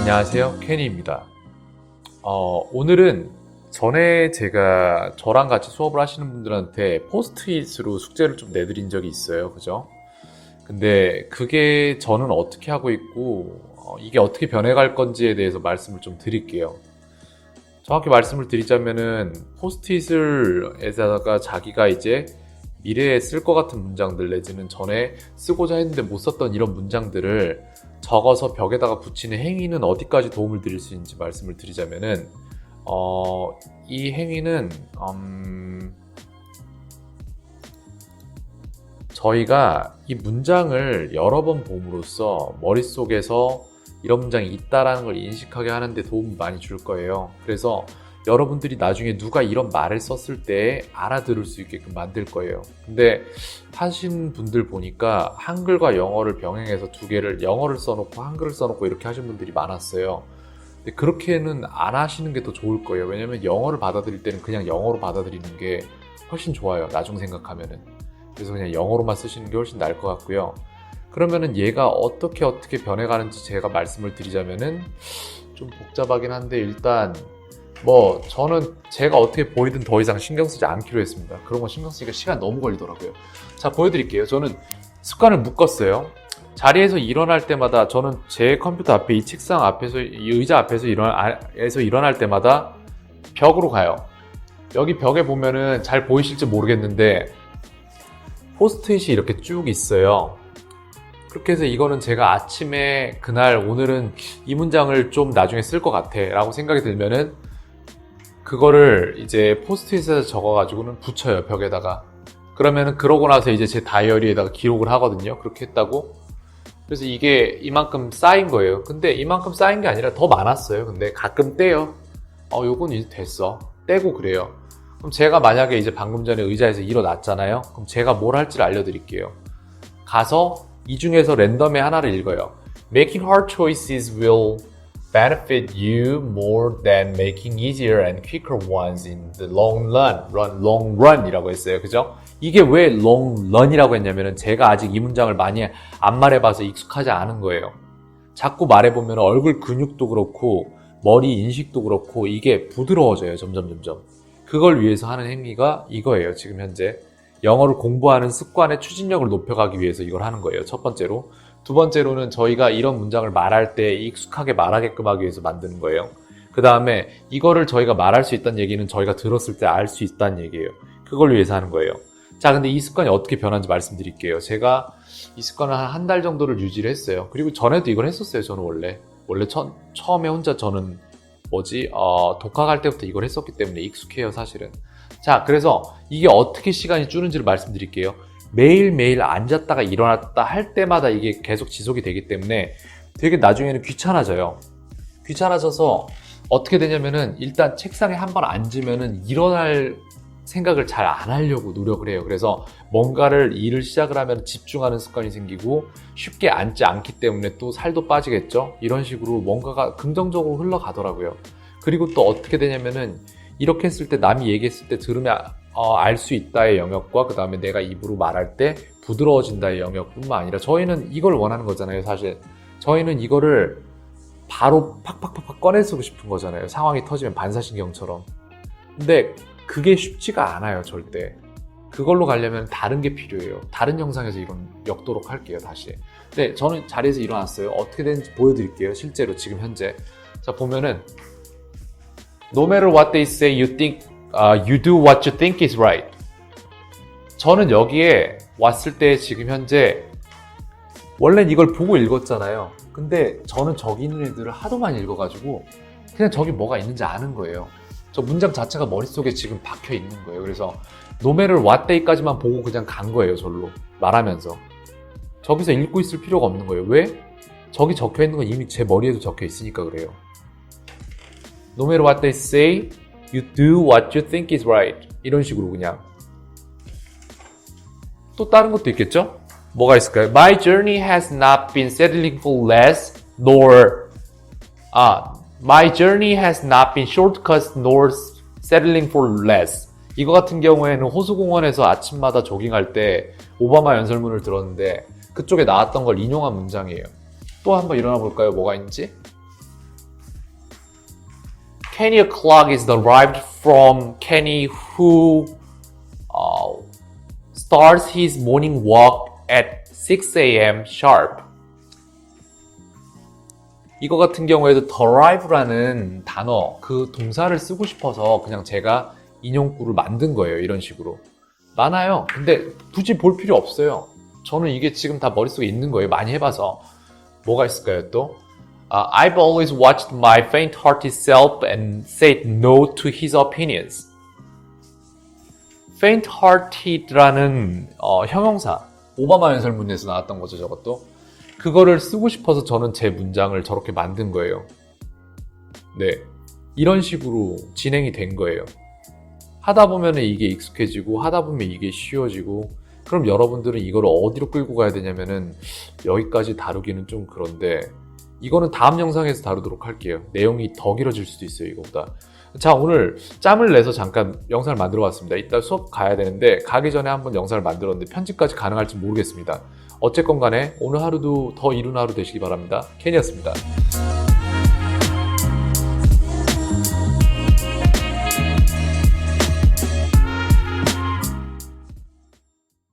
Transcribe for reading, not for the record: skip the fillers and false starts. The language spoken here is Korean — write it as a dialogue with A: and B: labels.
A: 안녕하세요, 케니입니다. 오늘은 전에 제가 저랑 같이 수업을 하시는 분들한테 포스트잇으로 숙제를 좀 내드린 적이 있어요. 그죠? 근데 그게 저는 어떻게 하고 있고 이게 어떻게 변해갈 건지에 대해서 말씀을 좀 드릴게요. 정확히 말씀을 드리자면은 포스트잇에다가 자기가 이제 미래에 쓸 것 같은 문장들 내지는 전에 쓰고자 했는데 못 썼던 이런 문장들을 적어서 벽에다가 붙이는 행위는 어디까지 도움을 드릴 수 있는지 말씀을 드리자면은 이 행위는 저희가 이 문장을 여러 번 봄으로써 머릿속에서 이런 문장이 있다라는 걸 인식하게 하는데 도움을 많이 줄 거예요. 그래서 여러분들이 나중에 누가 이런 말을 썼을 때 알아들을 수 있게끔 만들 거예요. 근데 하신 분들 보니까 한글과 영어를 병행해서 두 개를 영어를 써놓고 한글을 써놓고 이렇게 하신 분들이 많았어요. 근데 그렇게는 안 하시는 게 더 좋을 거예요. 왜냐면 영어를 받아들일 때는 그냥 영어로 받아들이는 게 훨씬 좋아요. 나중 생각하면은. 그래서 그냥 영어로만 쓰시는 게 훨씬 나을 것 같고요. 그러면은 얘가 어떻게 변해가는지 제가 말씀을 드리자면은 좀 복잡하긴 한데 일단 저는 제가 어떻게 보이든 더 이상 신경 쓰지 않기로 했습니다. 그런 거 신경 쓰니까 시간 너무 걸리더라고요. 자, 보여드릴게요. 저는 습관을 묶었어요. 자리에서 일어날 때마다 저는 제 컴퓨터 앞에 이 책상 앞에서 이 의자 앞에서 일어날 때마다 벽으로 가요. 여기 벽에 보면은 잘 보이실지 모르겠는데 포스트잇이 이렇게 쭉 있어요. 그렇게 해서 이거는 제가 아침에 오늘은 이 문장을 좀 나중에 쓸 것 같아 라고 생각이 들면은 그거를 이제 포스트잇에서 적어가지고는 붙여요, 벽에다가. 그러면은 그러고 나서 이제 제 다이어리에다가 기록을 하거든요. 그렇게 했다고. 그래서 이게 이만큼 쌓인 거예요. 근데 이만큼 쌓인 게 아니라 더 많았어요. 근데 가끔 떼요. 요건 이제 됐어. 떼고 그래요. 그럼 제가 만약에 이제 방금 전에 의자에서 일어났잖아요. 그럼 제가 뭘 할지를 알려드릴게요. 가서 이 중에서 랜덤의 하나를 읽어요. Making hard choices will benefit you more than making easier and quicker ones in the long run 이라고 했어요. 그죠? 이게 왜 long run이라고 했냐면은 제가 아직 이 문장을 많이 안 말해봐서 익숙하지 않은 거예요. 자꾸 말해보면 얼굴 근육도 그렇고 머리 인식도 그렇고 이게 부드러워져요. 점점. 그걸 위해서 하는 행위가 이거예요. 지금 현재. 영어를 공부하는 습관의 추진력을 높여가기 위해서 이걸 하는 거예요. 첫 번째로. 두 번째로는 저희가 이런 문장을 말할 때 익숙하게 말하게끔 하기 위해서 만드는 거예요. 그 다음에 이거를 저희가 말할 수 있다는 얘기는 저희가 들었을 때 알 수 있다는 얘기예요. 그걸 위해서 하는 거예요. 자, 근데 이 습관이 어떻게 변한지 말씀드릴게요. 제가 이 습관을 한 달 정도를 유지를 했어요. 그리고 전에도 이걸 했었어요. 저는 원래 처음에 혼자 저는 독학할 때부터 이걸 했었기 때문에 익숙해요, 사실은. 자, 그래서 이게 어떻게 시간이 줄는지를 말씀드릴게요. 매일매일 앉았다가 일어났다 할 때마다 이게 계속 지속이 되기 때문에 되게 나중에는 귀찮아져요. 귀찮아져서 어떻게 되냐면은 일단 책상에 한번 앉으면은 일어날 생각을 잘 안 하려고 노력을 해요. 그래서 뭔가를 일을 시작을 하면 집중하는 습관이 생기고 쉽게 앉지 않기 때문에 또 살도 빠지겠죠? 이런 식으로 뭔가가 긍정적으로 흘러가더라고요. 그리고 또 어떻게 되냐면은 이렇게 했을 때 남이 얘기했을 때 들으면 알 수 있다의 영역과 그 다음에 내가 입으로 말할 때 부드러워진다의 영역뿐만 아니라 저희는 이걸 원하는 거잖아요. 사실 저희는 이거를 바로 팍팍팍 꺼내 쓰고 싶은 거잖아요. 상황이 터지면 반사신경처럼. 근데 그게 쉽지가 않아요. 절대. 그걸로 가려면 다른 게 필요해요. 다른 영상에서 이건 엮도록 할게요. 다시. 네, 저는 자리에서 일어났어요. 어떻게 되는지 보여드릴게요. 실제로 지금 현재. 자, 보면은 No matter what they say, you do what you think is right. 저는 여기에 왔을 때 지금 현재 원래는 이걸 보고 읽었잖아요. 근데 저는 저기 있는 애들을 하도 많이 읽어가지고 그냥 저기 뭐가 있는지 아는 거예요. 저 문장 자체가 머릿속에 지금 박혀 있는 거예요. 그래서 No matter what day까지만 보고 그냥 간 거예요. 절로 말하면서. 저기서 읽고 있을 필요가 없는 거예요. 왜? 저기 적혀 있는 건 이미 제 머리에도 적혀 있으니까 그래요. No matter what they say, you do what you think is right. 이런 식으로 그냥. 또 다른 것도 있겠죠? 뭐가 있을까요? My journey has not been settling for less, My journey has not been shortcuts nor settling for less. 이거 같은 경우에는 호수공원에서 아침마다 조깅할 때 오바마 연설문을 들었는데 그쪽에 나왔던 걸 인용한 문장이에요. 또 한번 일어나 볼까요? 뭐가 있는지? Kenny o'clock is derived from Kenny who starts his morning walk at 6 a.m. sharp. 이거 같은 경우에도 derive라는 단어, 그 동사를 쓰고 싶어서 그냥 제가 인용구를 만든 거예요. 이런 식으로. 많아요. 근데 굳이 볼 필요 없어요. 저는 이게 지금 다 머릿속에 있는 거예요. 많이 해봐서. 뭐가 있을까요 또? I've always watched my faint-hearted self and said no to his opinions. faint-hearted라는 형용사. 오바마 연설문에서 나왔던 거죠, 저것도. 그거를 쓰고 싶어서 저는 제 문장을 저렇게 만든 거예요. 네. 이런 식으로 진행이 된 거예요. 하다 보면 이게 익숙해지고 하다 보면 이게 쉬워지고 그럼 여러분들은 이걸 어디로 끌고 가야 되냐면은 여기까지 다루기는 좀 그런데 이거는 다음 영상에서 다루도록 할게요. 내용이 더 길어질 수도 있어요, 이거보다. 자, 오늘 짬을 내서 잠깐 영상을 만들어 봤습니다. 이따 수업 가야 되는데 가기 전에 한번 영상을 만들었는데 편집까지 가능할지 모르겠습니다. 어쨌건 간에 오늘 하루도 더 이룬 하루 되시기 바랍니다. 케니였습니다.